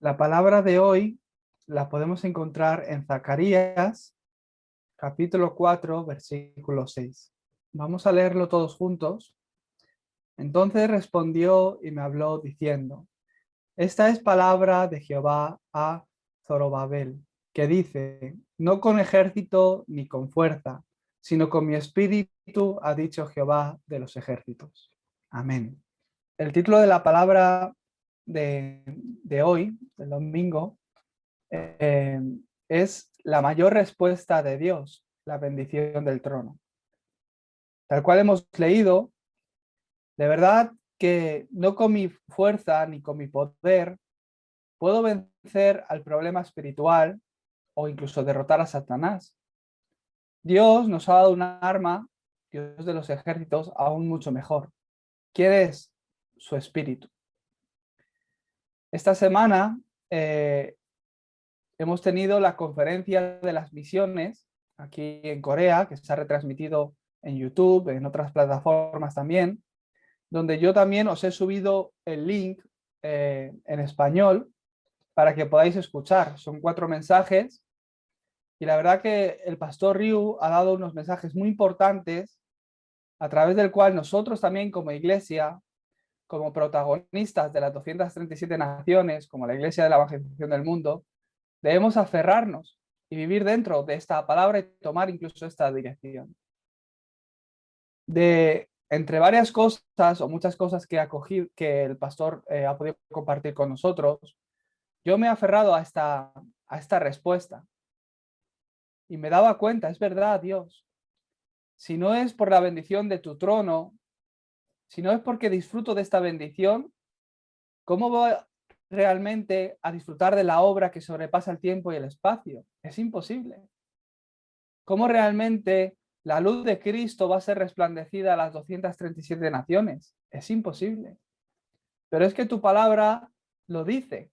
La palabra de hoy la podemos encontrar en Zacarías, capítulo 4, versículo 6. Vamos a leerlo todos juntos. Entonces respondió y me habló diciendo: Esta es palabra de Jehová a Zorobabel, que dice: No con ejército ni con fuerza, sino con mi espíritu, ha dicho Jehová de los ejércitos. Amén. El título de la palabra de hoy, del domingo, eh, es la mayor respuesta de Dios, la bendición del trono. Tal cual hemos leído, de verdad que no con mi fuerza ni con mi poder puedo vencer al problema espiritual o incluso derrotar a Satanás. Dios nos ha dado un arma, Dios de los ejércitos, aún mucho mejor. ¿Quién es? Su espíritu. Esta semana hemos tenido la conferencia de las misiones aquí en Corea, que se ha retransmitido en YouTube, en otras plataformas también, donde yo también os he subido el link en español para que podáis escuchar. Son 4 mensajes y la verdad que el pastor Ryu ha dado unos mensajes muy importantes a través del cual nosotros también como iglesia, como protagonistas de las 237 naciones, como la iglesia de la evangelización del mundo, debemos aferrarnos y vivir dentro de esta palabra y tomar incluso esta dirección. Entre varias cosas o muchas cosas que el pastor ha podido compartir con nosotros, yo me he aferrado a esta respuesta y me daba cuenta, es verdad, Dios, si no es por la bendición de tu trono, si no es porque disfruto de esta bendición, ¿cómo voy realmente a disfrutar de la obra que sobrepasa el tiempo y el espacio? Es imposible. ¿Cómo realmente la luz de Cristo va a ser resplandecida a las 237 naciones? Es imposible. Pero es que tu palabra lo dice.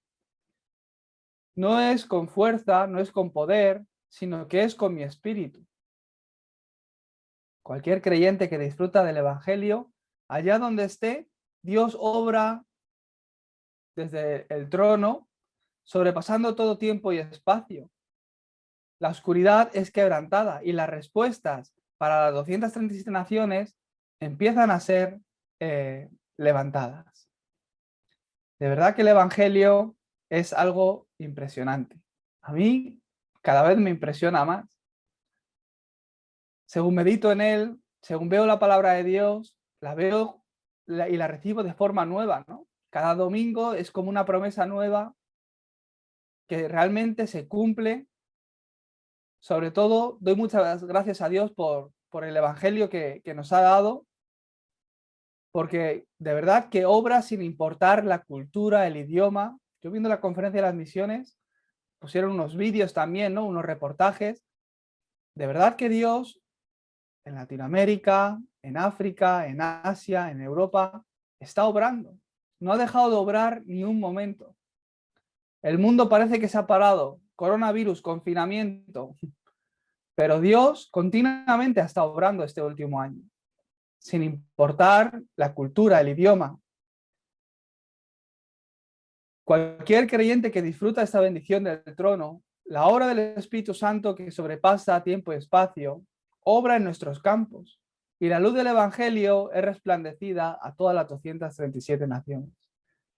No es con fuerza, no es con poder, sino que es con mi espíritu. Cualquier creyente que disfruta del Evangelio, allá donde esté, Dios obra desde el trono, sobrepasando todo tiempo y espacio. La oscuridad es quebrantada y las respuestas para las 237 naciones empiezan a ser levantadas. De verdad que el Evangelio es algo impresionante. A mí cada vez me impresiona más. Según medito en él, según veo la palabra de Dios, la veo y la recibo de forma nueva, ¿no? Cada domingo es como una promesa nueva que realmente se cumple. Sobre todo, doy muchas gracias a Dios por el Evangelio que nos ha dado, porque de verdad que obra sin importar la cultura, el idioma. Yo viendo la conferencia de las misiones, pusieron unos vídeos también, ¿no? Unos reportajes. De verdad que Dios en Latinoamérica, en África, en Asia, en Europa, está obrando. No ha dejado de obrar ni un momento. El mundo parece que se ha parado. Coronavirus, confinamiento. Pero Dios continuamente ha estado obrando este último año, sin importar la cultura, el idioma. Cualquier creyente que disfruta esta bendición del trono, la obra del Espíritu Santo que sobrepasa tiempo y espacio, obra en nuestros campos. Y la luz del Evangelio es resplandecida a todas las 237 naciones.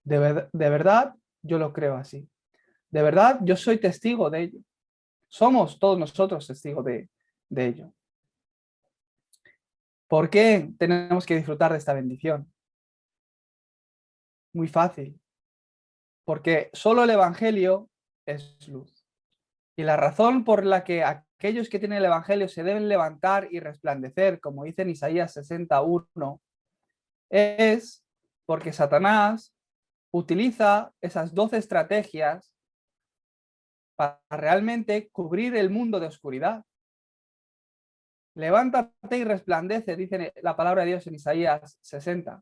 De verdad, yo lo creo así. De verdad, yo soy testigo de ello. Somos todos nosotros testigos de ello. ¿Por qué tenemos que disfrutar de esta bendición? Muy fácil. Porque solo el Evangelio es luz. Y la razón por la que aquellos que tienen el Evangelio se deben levantar y resplandecer, como dice en Isaías 61, es porque Satanás utiliza esas 12 estrategias para realmente cubrir el mundo de oscuridad. Levántate y resplandece, dice la palabra de Dios en Isaías 60,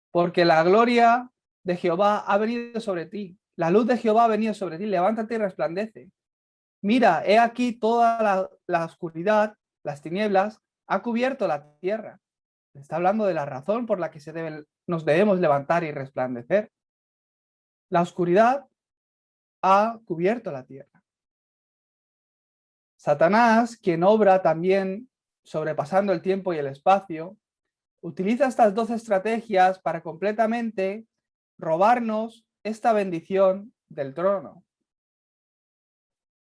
porque la gloria de Jehová ha venido sobre ti, la luz de Jehová ha venido sobre ti, levántate y resplandece. Mira, he aquí toda la oscuridad, las tinieblas, ha cubierto la tierra. Está hablando de la razón por la que nos debemos levantar y resplandecer. La oscuridad ha cubierto la tierra. Satanás, quien obra también sobrepasando el tiempo y el espacio, utiliza estas dos estrategias para completamente robarnos esta bendición del trono.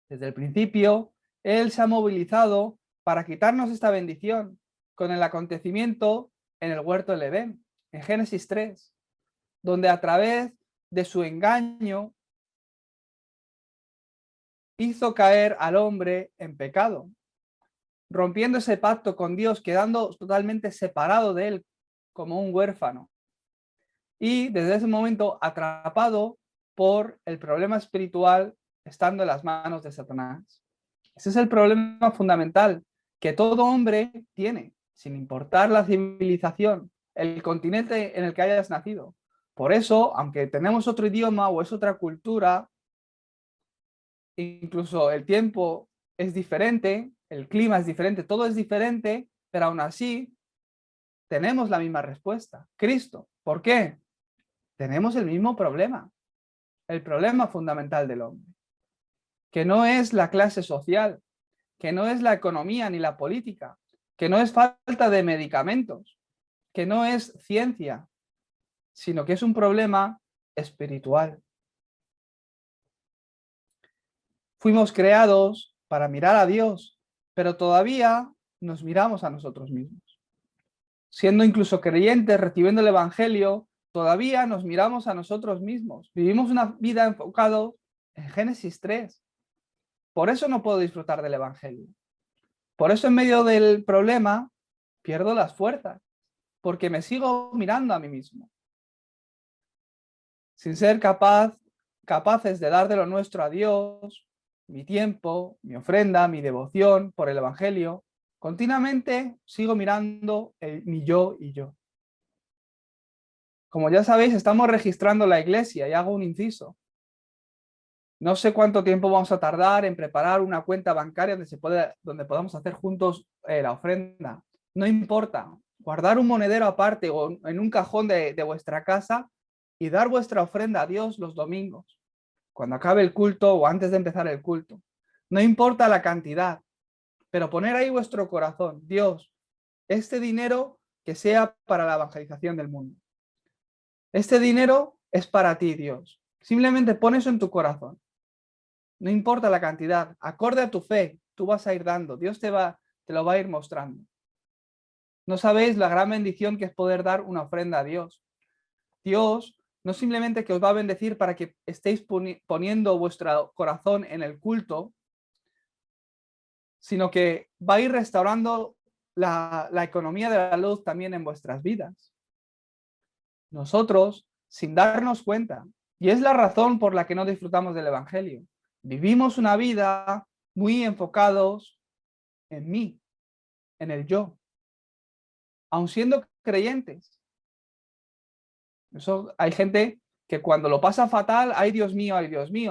Desde el principio, él se ha movilizado para quitarnos esta bendición con el acontecimiento en el huerto del Edén, en Génesis 3, donde a través de su engaño hizo caer al hombre en pecado, rompiendo ese pacto con Dios, quedando totalmente separado de él como un huérfano. Y desde ese momento atrapado por el problema espiritual estando en las manos de Satanás. Ese es el problema fundamental que todo hombre tiene, sin importar la civilización, el continente en el que hayas nacido. Por eso, aunque tenemos otro idioma o es otra cultura, incluso el tiempo es diferente, el clima es diferente, todo es diferente, pero aún así tenemos la misma respuesta, Cristo. ¿Por qué? Tenemos el mismo problema, el problema fundamental del hombre, que no es la clase social, que no es la economía ni la política, que no es falta de medicamentos, que no es ciencia, sino que es un problema espiritual. Fuimos creados para mirar a Dios, pero todavía nos miramos a nosotros mismos. Siendo incluso creyentes, recibiendo el Evangelio, todavía nos miramos a nosotros mismos. Vivimos una vida enfocada en Génesis 3. Por eso no puedo disfrutar del Evangelio. Por eso en medio del problema pierdo las fuerzas, porque me sigo mirando a mí mismo. Sin ser capaces de dar de lo nuestro a Dios, mi tiempo, mi ofrenda, mi devoción por el Evangelio, continuamente sigo mirando mi yo y yo. Como ya sabéis, estamos registrando la iglesia y hago un inciso. No sé cuánto tiempo vamos a tardar en preparar una cuenta bancaria donde podamos hacer juntos la ofrenda. No importa, guardar un monedero aparte o en un cajón de vuestra casa y dar vuestra ofrenda a Dios los domingos, cuando acabe el culto o antes de empezar el culto. No importa la cantidad, pero poner ahí vuestro corazón. Dios, este dinero que sea para la evangelización del mundo. Este dinero es para ti, Dios. Simplemente pon eso en tu corazón. No importa la cantidad, acorde a tu fe, tú vas a ir dando. Dios te lo va a ir mostrando. No sabéis la gran bendición que es poder dar una ofrenda a Dios. Dios no simplemente que os va a bendecir para que estéis poniendo vuestro corazón en el culto, sino que va a ir restaurando la economía de la luz también en vuestras vidas. Nosotros, sin darnos cuenta, y es la razón por la que no disfrutamos del Evangelio, vivimos una vida muy enfocados en mí, en el yo, aun siendo creyentes. Eso, hay gente que cuando lo pasa fatal, ay Dios mío,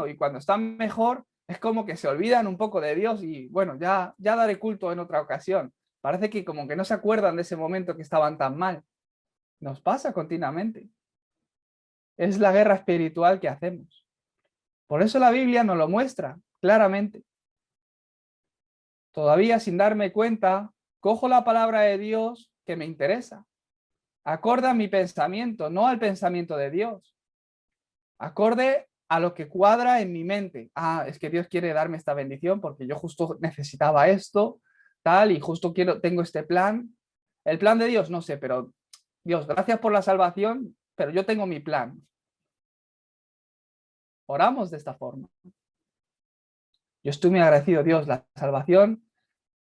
y cuando están mejor, es como que se olvidan un poco de Dios y bueno, ya daré culto en otra ocasión. Parece que como que no se acuerdan de ese momento que estaban tan mal. Nos pasa continuamente. Es la guerra espiritual que hacemos. Por eso la Biblia nos lo muestra claramente. Todavía sin darme cuenta, cojo la palabra de Dios que me interesa. Acorde a mi pensamiento, no al pensamiento de Dios. Acorde a lo que cuadra en mi mente. Ah, es que Dios quiere darme esta bendición porque yo justo necesitaba esto, tal, y justo tengo este plan. El plan de Dios, no sé, pero Dios, gracias por la salvación, pero yo tengo mi plan. Oramos de esta forma. Yo estoy muy agradecido, Dios, la salvación,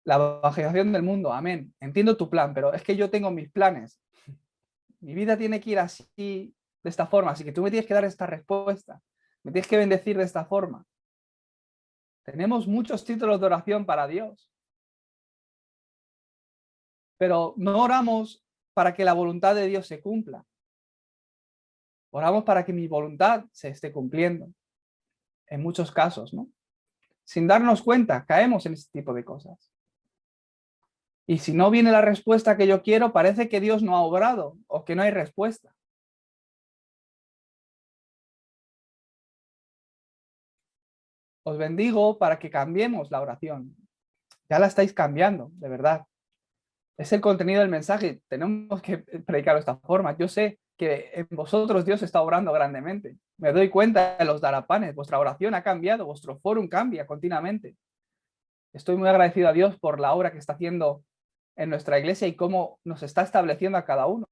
la evangelización del mundo, amén. Entiendo tu plan, pero es que yo tengo mis planes. Mi vida tiene que ir así, de esta forma, así que tú me tienes que dar esta respuesta. Me tienes que bendecir de esta forma. Tenemos muchos títulos de oración para Dios, pero no oramos para que la voluntad de Dios se cumpla. Oramos para que mi voluntad se esté cumpliendo. En muchos casos, ¿no? Sin darnos cuenta, caemos en este tipo de cosas. Y si no viene la respuesta que yo quiero, parece que Dios no ha obrado o que no hay respuesta. os bendigo para que cambiemos la oración. Ya la estáis cambiando, de verdad. Es el contenido del mensaje. Tenemos que predicarlo de esta forma. Yo sé que en vosotros Dios está obrando grandemente. Me doy cuenta de los darapanes. Vuestra oración ha cambiado, vuestro fórum cambia continuamente. Estoy muy agradecido a Dios por la obra que está haciendo en nuestra iglesia y cómo nos está estableciendo a cada uno.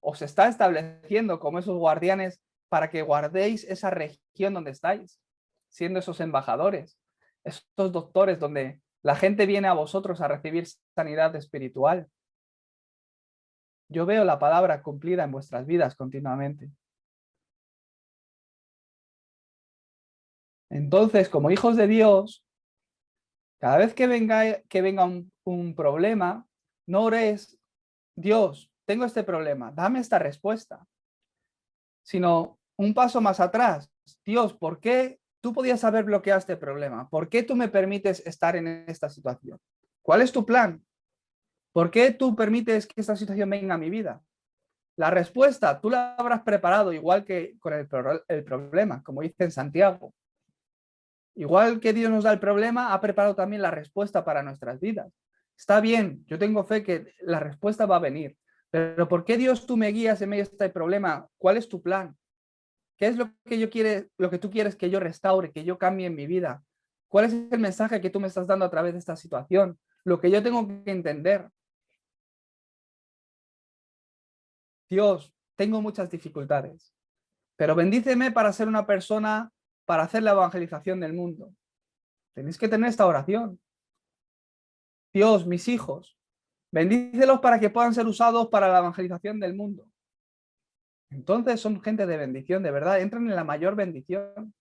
Os está estableciendo como esos guardianes para que guardéis esa región donde estáis, siendo esos embajadores, esos doctores donde la gente viene a vosotros a recibir sanidad espiritual. Yo veo la palabra cumplida en vuestras vidas continuamente. Entonces, como hijos de Dios, cada vez que venga un problema, no ores, Dios, tengo este problema, dame esta respuesta, sino un paso más atrás. Dios, ¿por qué tú podías haber bloqueado este problema? ¿Por qué tú me permites estar en esta situación? ¿Cuál es tu plan? ¿Por qué tú permites que esta situación venga a mi vida? La respuesta tú la habrás preparado igual que con el problema, como dice en Santiago. Igual que Dios nos da el problema, ha preparado también la respuesta para nuestras vidas. Está bien, yo tengo fe que la respuesta va a venir, pero ¿por qué Dios tú me guías en medio de este problema? ¿Cuál es tu plan? ¿Qué es lo que tú quieres que yo restaure, que yo cambie en mi vida? ¿Cuál es el mensaje que tú me estás dando a través de esta situación? Lo que yo tengo que entender. Dios, tengo muchas dificultades, pero bendíceme para ser una persona, para hacer la evangelización del mundo. Tenéis que tener esta oración. Dios, mis hijos, bendícelos para que puedan ser usados para la evangelización del mundo. Entonces son gente de bendición, de verdad, entran en la mayor bendición.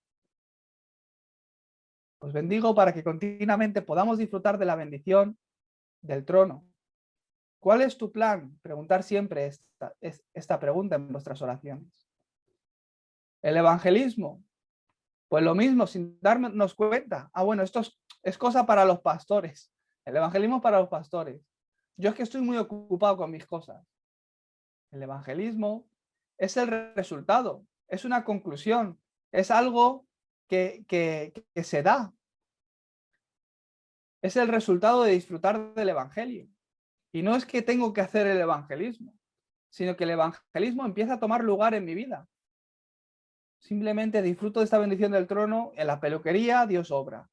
Os bendigo para que continuamente podamos disfrutar de la bendición del trono. ¿Cuál es tu plan? Preguntar siempre esta pregunta en vuestras oraciones. El evangelismo, pues lo mismo, sin darnos cuenta. Bueno, esto es cosa para los pastores. El evangelismo para los pastores. Yo es que estoy muy ocupado con mis cosas. El evangelismo es el resultado, es una conclusión, es algo que se da. Es el resultado de disfrutar del evangelio. Y no es que tengo que hacer el evangelismo, sino que el evangelismo empieza a tomar lugar en mi vida. Simplemente disfruto de esta bendición del trono. En la peluquería, Dios obra.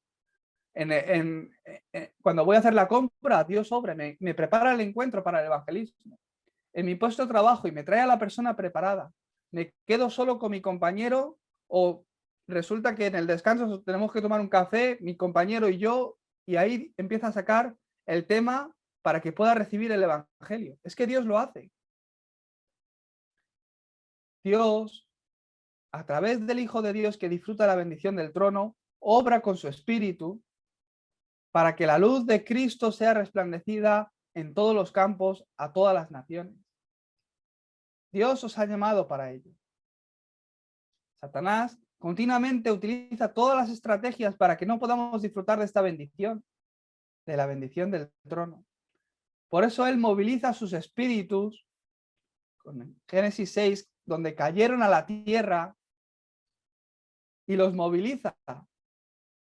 Cuando voy a hacer la compra, Dios obra, me prepara el encuentro para el evangelismo. En mi puesto de trabajo y me trae a la persona preparada. Me quedo solo con mi compañero o resulta que en el descanso tenemos que tomar un café, mi compañero y yo, y ahí empieza a sacar el tema para que pueda recibir el evangelio. Es que Dios lo hace. Dios, a través del Hijo de Dios que disfruta la bendición del trono, obra con su espíritu para que la luz de Cristo sea resplandecida en todos los campos, a todas las naciones. Dios os ha llamado para ello. Satanás continuamente utiliza todas las estrategias para que no podamos disfrutar de esta bendición, de la bendición del trono. Por eso él moviliza sus espíritus, con Génesis 6, donde cayeron a la tierra, y los moviliza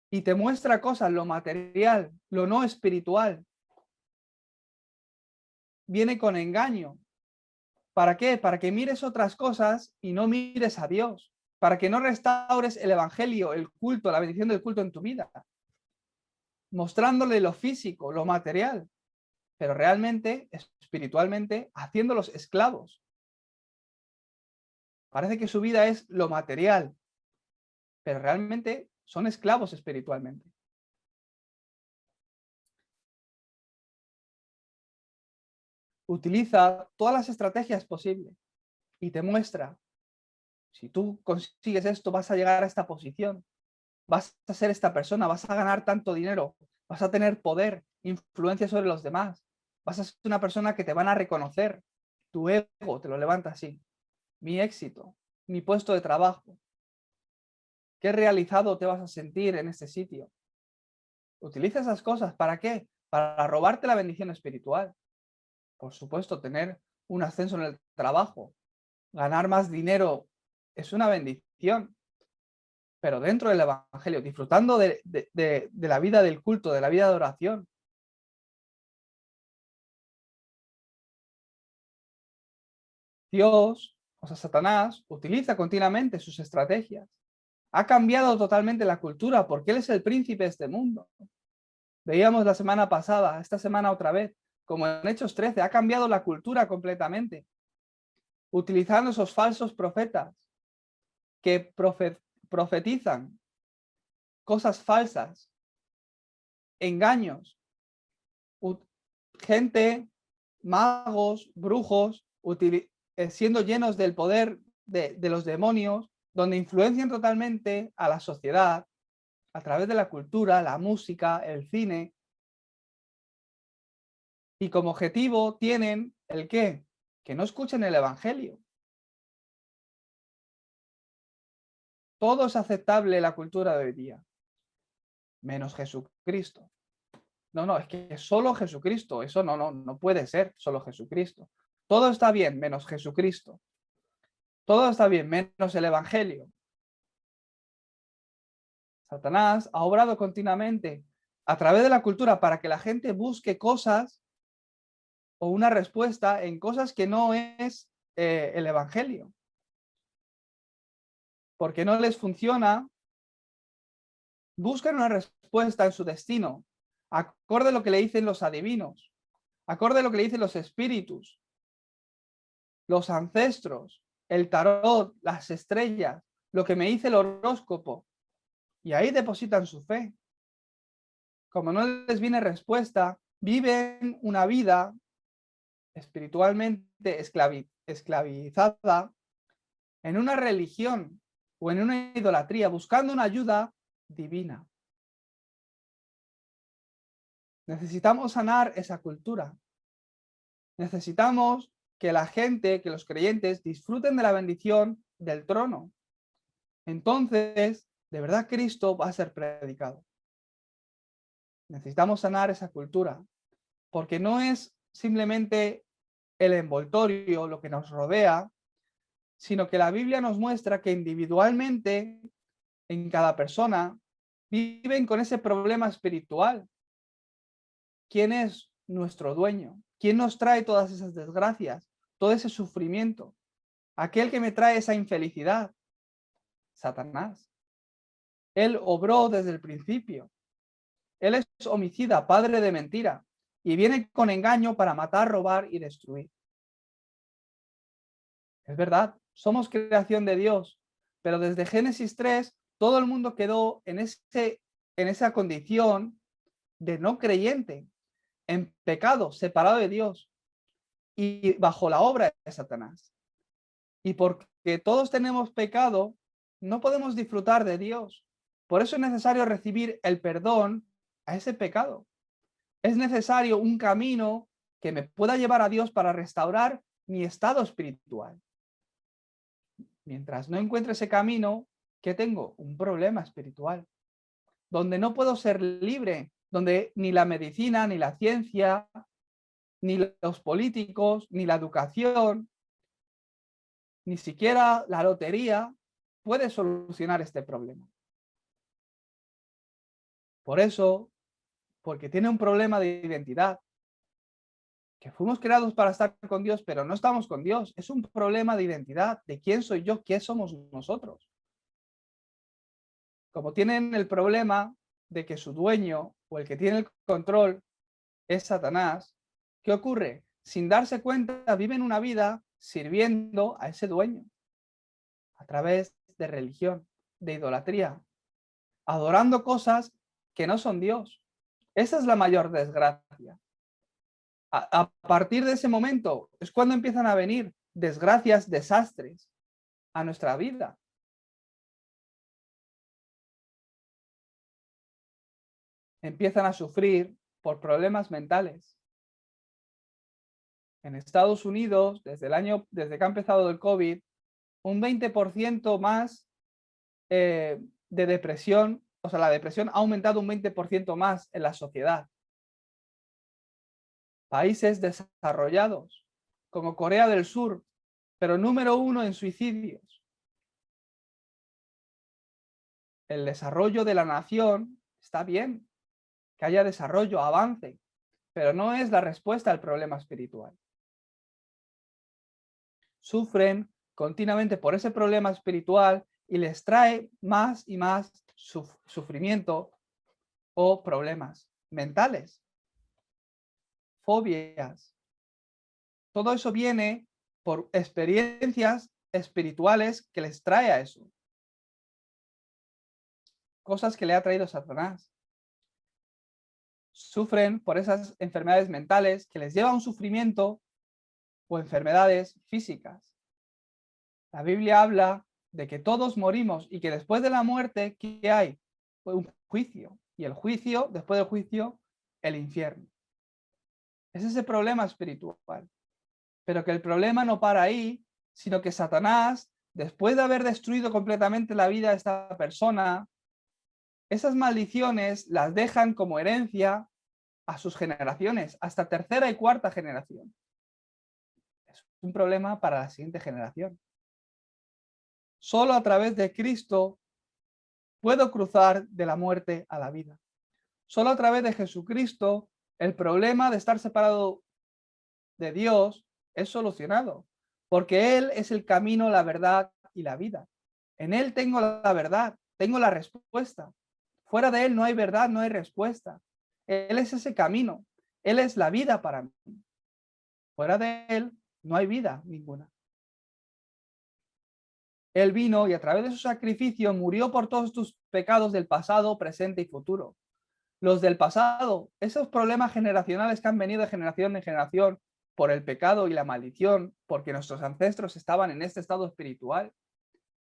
y te muestra cosas, lo material, lo no espiritual. Viene con engaño. ¿Para qué? Para que mires otras cosas y no mires a Dios. Para que no restaures el evangelio, el culto, la bendición del culto en tu vida. Mostrándole lo físico, lo material, pero realmente, espiritualmente, haciéndolos esclavos. Parece que su vida es lo material, pero realmente son esclavos espiritualmente. Utiliza todas las estrategias posibles y te muestra, si tú consigues esto, vas a llegar a esta posición, vas a ser esta persona, vas a ganar tanto dinero, vas a tener poder, influencia sobre los demás, vas a ser una persona que te van a reconocer, tu ego te lo levanta así, mi éxito, mi puesto de trabajo, qué realizado te vas a sentir en este sitio. Utiliza esas cosas, ¿para qué? Para robarte la bendición espiritual. Por supuesto, tener un ascenso en el trabajo, ganar más dinero, es una bendición. pero dentro del evangelio, disfrutando de la vida del culto, de la vida de oración. Dios, o sea, Satanás, utiliza continuamente sus estrategias. Ha cambiado totalmente la cultura porque él es el príncipe de este mundo. Veíamos la semana pasada, esta semana otra vez, como en Hechos 13, ha cambiado la cultura completamente, utilizando esos falsos profetas que profetizan cosas falsas, engaños, gente, magos, brujos, siendo llenos del poder de los demonios, donde influencian totalmente a la sociedad a través de la cultura, la música, el cine, y como objetivo tienen el qué, que no escuchen el evangelio. Todo es aceptable en la cultura de hoy día, menos Jesucristo. No, es que solo Jesucristo, eso no puede ser solo Jesucristo. Todo está bien menos Jesucristo. Todo está bien menos el evangelio. Satanás ha obrado continuamente a través de la cultura para que la gente busque cosas o una respuesta en cosas que no es el evangelio. Porque no les funciona, buscan una respuesta en su destino, acorde a lo que le dicen los adivinos, acorde a lo que le dicen los espíritus, los ancestros, el tarot, las estrellas, lo que me dice el horóscopo. Y ahí depositan su fe. Como no les viene respuesta, viven una vida espiritualmente esclavizada en una religión o en una idolatría, buscando una ayuda divina. Necesitamos sanar esa cultura. Necesitamos que la gente, que los creyentes disfruten de la bendición del trono. Entonces, de verdad Cristo va a ser predicado. Necesitamos sanar esa cultura, porque no es simplemente el envoltorio lo que nos rodea, sino que la Biblia nos muestra que individualmente, en cada persona, viven con ese problema espiritual. ¿Quién es nuestro dueño? ¿Quién nos trae todas esas desgracias, todo ese sufrimiento? Aquel que me trae esa infelicidad, Satanás. Él obró desde el principio. Él es homicida, padre de mentira, y viene con engaño para matar, robar y destruir. Es verdad, somos creación de Dios, pero desde Génesis 3 todo el mundo quedó en esa condición de no creyente, en pecado, separado de Dios y bajo la obra de Satanás. Y porque todos tenemos pecado, no podemos disfrutar de Dios. Por eso es necesario recibir el perdón a ese pecado. Es necesario un camino que me pueda llevar a Dios para restaurar mi estado espiritual. Mientras no encuentre ese camino, ¿qué tengo? Un problema espiritual, donde no puedo ser libre, donde ni la medicina, ni la ciencia, ni los políticos, ni la educación, ni siquiera la lotería puede solucionar este problema. Por eso, porque tiene un problema de identidad, que fuimos creados para estar con Dios, pero no estamos con Dios. Es un problema de identidad, de quién soy yo, quién somos nosotros. Como tienen el problema de que su dueño o el que tiene el control es Satanás, ¿qué ocurre? Sin darse cuenta, viven una vida sirviendo a ese dueño a través de religión, de idolatría, adorando cosas que no son Dios. Esa es la mayor desgracia. A partir de ese momento es cuando empiezan a venir desgracias, desastres a nuestra vida. Empiezan a sufrir por problemas mentales. En Estados Unidos, desde que ha empezado el COVID, un 20% más de depresión, o sea, la depresión ha aumentado un 20% más en la sociedad. Países desarrollados, como Corea del Sur, pero número 1 en suicidios. el desarrollo de la nación está bien, que haya desarrollo, avance, pero no es la respuesta al problema espiritual. Sufren continuamente por ese problema espiritual y les trae más y más sufrimiento o problemas mentales, fobias. Todo eso viene por experiencias espirituales que les trae a eso. Cosas que le ha traído Satanás. Sufren por esas enfermedades mentales que les lleva a un sufrimiento o enfermedades físicas. La Biblia habla de que todos morimos y que después de la muerte, ¿qué hay? Pues un juicio. Y el juicio, después del juicio, el infierno. Es ese problema espiritual. Pero que el problema no para ahí, sino que Satanás, después de haber destruido completamente la vida de esta persona, esas maldiciones las dejan como herencia a sus generaciones, hasta tercera y cuarta generación. Es un problema para la siguiente generación. Solo a través de Cristo puedo cruzar de la muerte a la vida. Solo a través de Jesucristo el problema de estar separado de Dios es solucionado, porque Él es el camino, la verdad y la vida. En Él tengo la verdad, tengo la respuesta. Fuera de Él no hay verdad, no hay respuesta. Él es ese camino, Él es la vida para mí. Fuera de Él no hay vida ninguna. Él vino y a través de su sacrificio murió por todos tus pecados del pasado, presente y futuro. Los del pasado, esos problemas generacionales que han venido de generación en generación por el pecado y la maldición, porque nuestros ancestros estaban en este estado espiritual.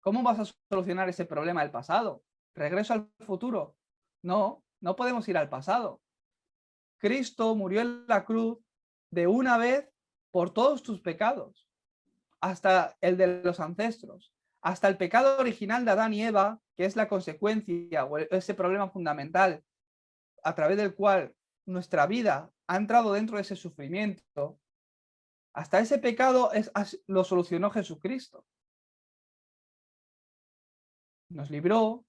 ¿Cómo vas a solucionar ese problema del pasado? ¿Regreso al futuro? No, no podemos ir al pasado. Cristo murió en la cruz de una vez por todos tus pecados, hasta el de los ancestros, hasta el pecado original de Adán y Eva, que es la consecuencia o ese problema fundamental a través del cual nuestra vida ha entrado dentro de ese sufrimiento, hasta ese pecado lo solucionó Jesucristo. Nos libró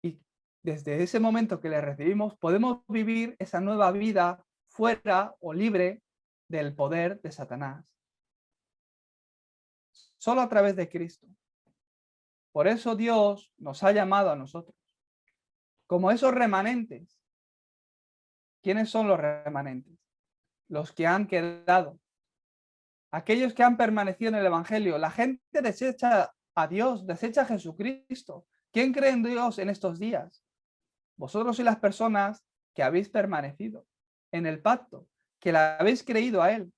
y desde ese momento que le recibimos podemos vivir esa nueva vida fuera o libre del poder de Satanás. Solo a través de Cristo. Por eso Dios nos ha llamado a nosotros como esos remanentes. ¿Quiénes son los remanentes? Los que han quedado. Aquellos que han permanecido en el Evangelio. La gente desecha a Dios, desecha a Jesucristo. ¿Quién cree en Dios en estos días? Vosotros sois las personas que habéis permanecido en el pacto, que le habéis creído a Él.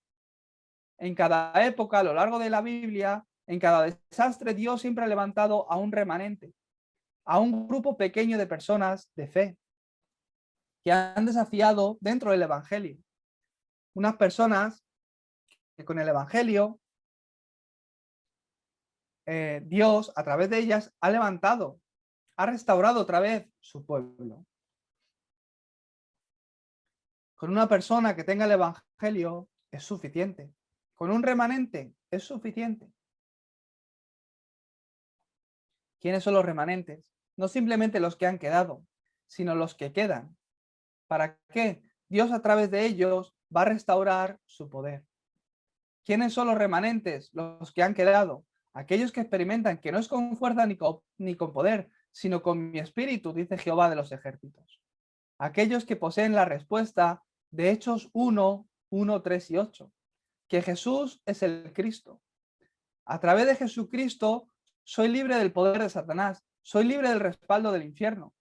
En cada época, a lo largo de la Biblia, en cada desastre, Dios siempre ha levantado a un remanente, a un grupo pequeño de personas de fe, que han desafiado dentro del Evangelio. Unas personas que con el Evangelio, Dios, a través de ellas, ha levantado, ha restaurado otra vez su pueblo. Con una persona que tenga el Evangelio es suficiente. Con un remanente es suficiente. ¿Quiénes son los remanentes? No simplemente los que han quedado, sino los que quedan. ¿Para qué? Dios a través de ellos va a restaurar su poder. ¿Quiénes son los remanentes? Los que han quedado. Aquellos que experimentan que no es con fuerza ni con poder, sino con mi espíritu, dice Jehová de los ejércitos. Aquellos que poseen la respuesta de Hechos 1, 1, 3 y 8. Que Jesús es el Cristo. A través de Jesucristo soy libre del poder de Satanás. Soy libre del respaldo del infierno.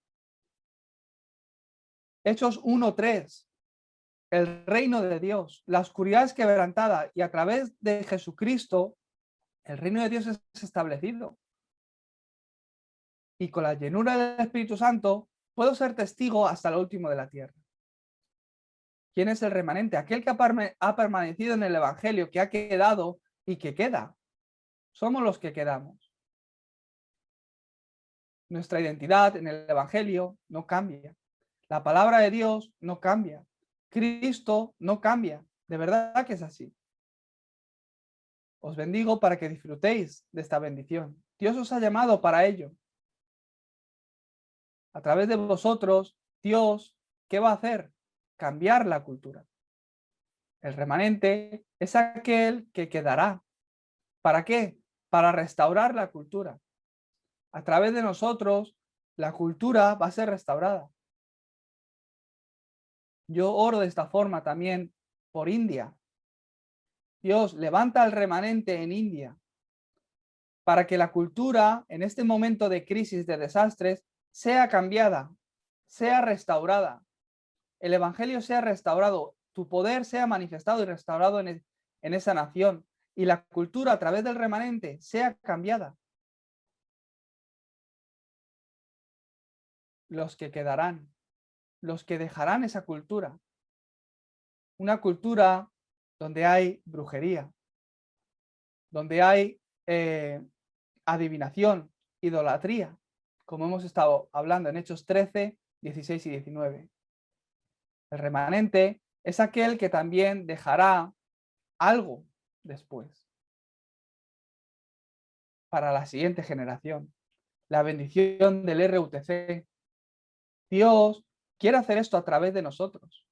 Hechos 1, 3. El reino de Dios, la oscuridad es quebrantada y a través de Jesucristo el reino de Dios es establecido. Y con la llenura del Espíritu Santo puedo ser testigo hasta lo último de la tierra. ¿Quién es el remanente? Aquel que ha permanecido en el Evangelio, que ha quedado y que queda. Somos los que quedamos. Nuestra identidad en el Evangelio no cambia. La palabra de Dios no cambia. Cristo no cambia. De verdad que es así. Os bendigo para que disfrutéis de esta bendición. Dios os ha llamado para ello. A través de vosotros, Dios, ¿qué va a hacer? Cambiar la cultura. El remanente es aquel que quedará. ¿Para qué? Para restaurar la cultura. A través de nosotros, la cultura va a ser restaurada. Yo oro de esta forma también por India. Dios, levanta al remanente en India para que la cultura, en este momento de crisis, de desastres, sea cambiada, sea restaurada. El evangelio sea restaurado, tu poder sea manifestado y restaurado en esa nación, y la cultura a través del remanente sea cambiada. Los que quedarán, los que dejarán esa cultura. Una cultura donde hay brujería, donde hay adivinación, idolatría, como hemos estado hablando en Hechos 13, 16 y 19. El remanente es aquel que también dejará algo después para la siguiente generación. La bendición del RUTC. Dios quiere hacer esto a través de nosotros.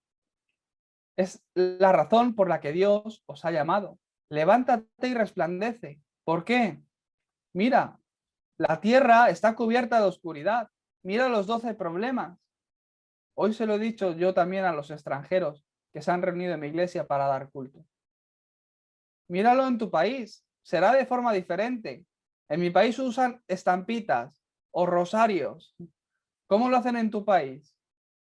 Es la razón por la que Dios os ha llamado. Levántate y resplandece. ¿Por qué? Mira, la tierra está cubierta de oscuridad. Mira los 12 problemas. Hoy se lo he dicho yo también a los extranjeros que se han reunido en mi iglesia para dar culto. Míralo en tu país. Será de forma diferente. En mi país usan estampitas o rosarios. ¿Cómo lo hacen en tu país?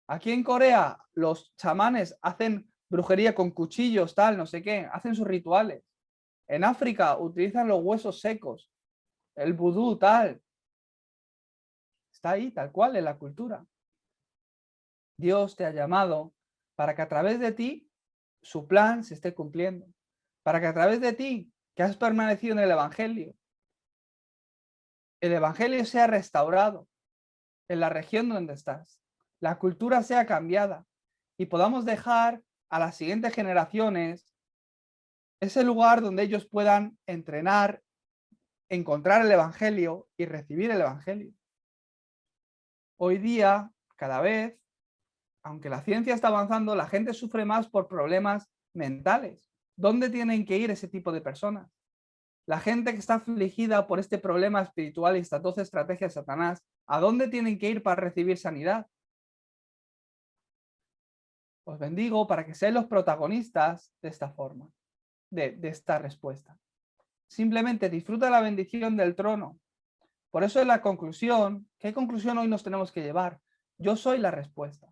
Aquí en Corea los chamanes hacen brujería con cuchillos, tal, no sé qué. Hacen sus rituales. En África utilizan los huesos secos. El vudú, tal. Está ahí, tal cual, en la cultura. Dios te ha llamado para que a través de ti su plan se esté cumpliendo. Para que a través de ti, que has permanecido en el Evangelio sea restaurado en la región donde estás. La cultura sea cambiada y podamos dejar a las siguientes generaciones ese lugar donde ellos puedan entrenar, encontrar el Evangelio y recibir el Evangelio. Hoy día, cada vez, aunque la ciencia está avanzando, la gente sufre más por problemas mentales. ¿Dónde tienen que ir ese tipo de personas? La gente que está afligida por este problema espiritual y estas 12 estrategias de Satanás, ¿a dónde tienen que ir para recibir sanidad? Os bendigo para que sean los protagonistas de esta forma, de esta respuesta. Simplemente disfruta la bendición del trono. Por eso es la conclusión. ¿Qué conclusión hoy nos tenemos que llevar? Yo soy la respuesta.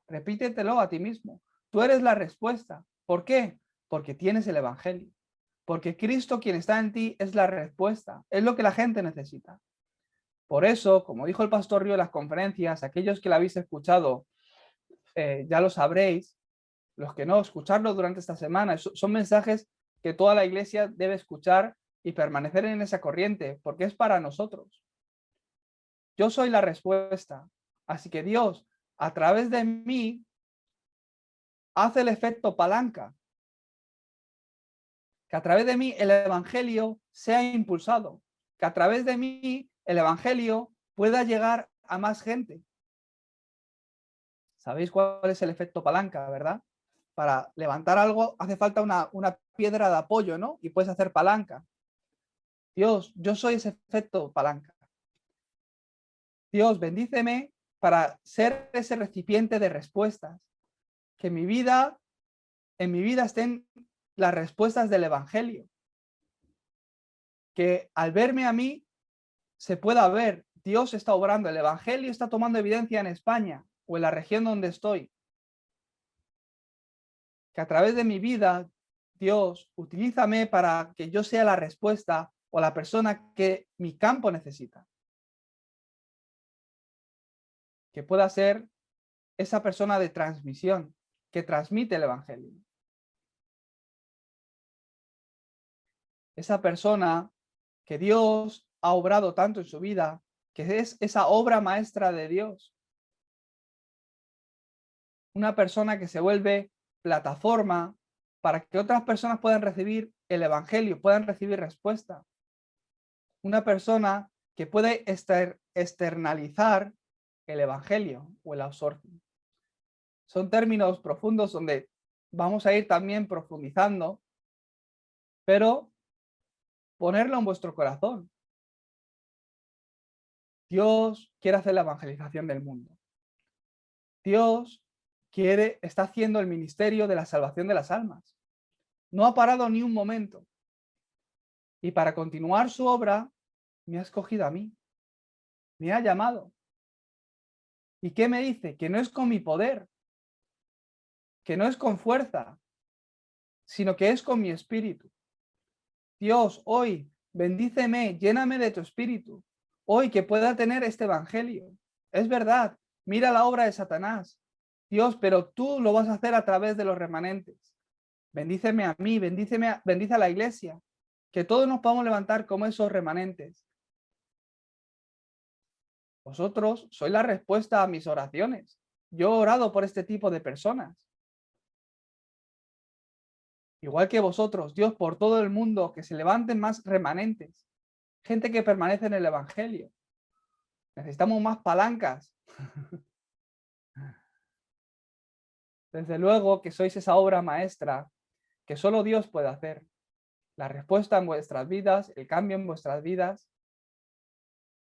Repítetelo a ti mismo. Tú eres la respuesta. ¿Por qué? Porque tienes el Evangelio. Porque Cristo, quien está en ti, es la respuesta. Es lo que la gente necesita. Por eso, como dijo el pastor Río en las conferencias, aquellos que la habéis escuchado, ya lo sabréis. Los que no, escucharlo durante esta semana. Son mensajes que toda la iglesia debe escuchar y permanecer en esa corriente, porque es para nosotros. Yo soy la respuesta. Así que Dios, a través de mí, hace el efecto palanca. Que a través de mí el Evangelio sea impulsado. Que a través de mí el Evangelio pueda llegar a más gente. ¿Sabéis cuál es el efecto palanca, verdad? Para levantar algo hace falta una piedra de apoyo, ¿no? Y puedes hacer palanca. Dios, yo soy ese efecto palanca. Dios, bendíceme para ser ese recipiente de respuestas. Que en mi vida estén las respuestas del Evangelio. Que al verme a mí se pueda ver, Dios está obrando, el Evangelio está tomando evidencia en España o en la región donde estoy. Que a través de mi vida, Dios, utilízame para que yo sea la respuesta o la persona que mi campo necesita. Que pueda ser esa persona de transmisión que transmite el Evangelio. Esa persona que Dios ha obrado tanto en su vida, que es esa obra maestra de Dios. Una persona que se vuelve plataforma para que otras personas puedan recibir el Evangelio, puedan recibir respuesta. Una persona que puede externalizar el evangelio o el absorción. Son términos profundos donde vamos a ir también profundizando, pero ponerlo en vuestro corazón. Dios quiere hacer la evangelización del mundo. Dios está haciendo el ministerio de la salvación de las almas. No ha parado ni un momento. Y para continuar su obra, me ha escogido a mí. Me ha llamado. ¿Y qué me dice? Que no es con mi poder, que no es con fuerza, sino que es con mi espíritu. Dios, hoy, bendíceme, lléname de tu espíritu. Hoy que pueda tener este evangelio. Es verdad, mira la obra de Satanás. Dios, pero tú lo vas a hacer a través de los remanentes. Bendíceme a mí, bendice a la iglesia. Que todos nos podamos levantar como esos remanentes. Vosotros sois la respuesta a mis oraciones. Yo he orado por este tipo de personas. Igual que vosotros, Dios, por todo el mundo, que se levanten más remanentes. Gente que permanece en el evangelio. Necesitamos más palancas. Desde luego que sois esa obra maestra que solo Dios puede hacer. La respuesta en vuestras vidas, el cambio en vuestras vidas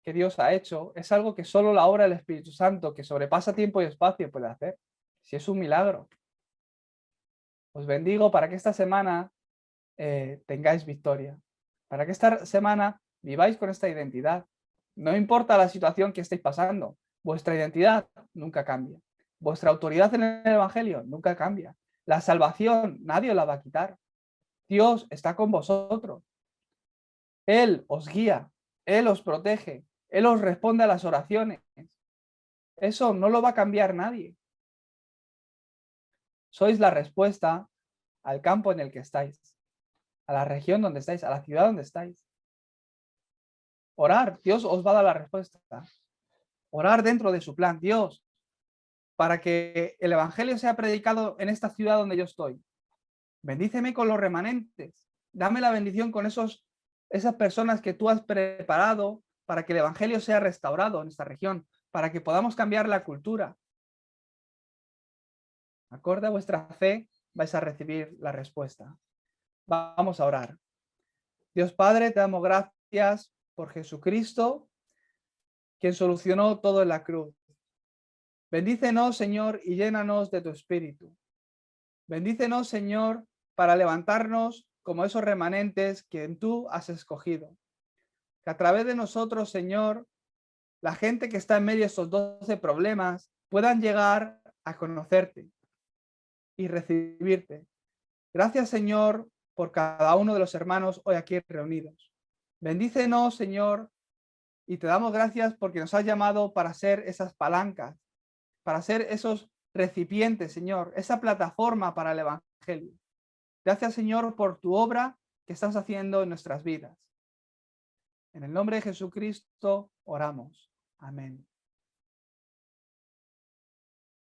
que Dios ha hecho, es algo que solo la obra del Espíritu Santo, que sobrepasa tiempo y espacio, puede hacer. Si es un milagro. Os bendigo para que esta semana tengáis victoria. Para que esta semana viváis con esta identidad. No importa la situación que estéis pasando, vuestra identidad nunca cambia. Vuestra autoridad en el Evangelio nunca cambia. La salvación nadie la va a quitar. Dios está con vosotros. Él os guía, Él os protege, Él os responde a las oraciones. Eso no lo va a cambiar nadie. Sois la respuesta al campo en el que estáis, a la región donde estáis, a la ciudad donde estáis. Orar, Dios os va a dar la respuesta. Orar dentro de su plan, Dios, para que el evangelio sea predicado en esta ciudad donde yo estoy. Bendíceme con los remanentes. Dame la bendición con esas personas que tú has preparado para que el evangelio sea restaurado en esta región, para que podamos cambiar la cultura. Acorde a vuestra fe, vais a recibir la respuesta. Vamos a orar. Dios Padre, te damos gracias por Jesucristo, quien solucionó todo en la cruz. Bendícenos, Señor, y llénanos de tu espíritu. Bendícenos, Señor, para levantarnos como esos remanentes que tú has escogido. Que a través de nosotros, Señor, la gente que está en medio de estos 12 problemas puedan llegar a conocerte y recibirte. Gracias, Señor, por cada uno de los hermanos hoy aquí reunidos. Bendícenos, Señor, y te damos gracias porque nos has llamado para ser esas palancas, para ser esos recipientes, Señor, esa plataforma para el evangelio. Gracias, Señor, por tu obra que estás haciendo en nuestras vidas. En el nombre de Jesucristo oramos. Amén.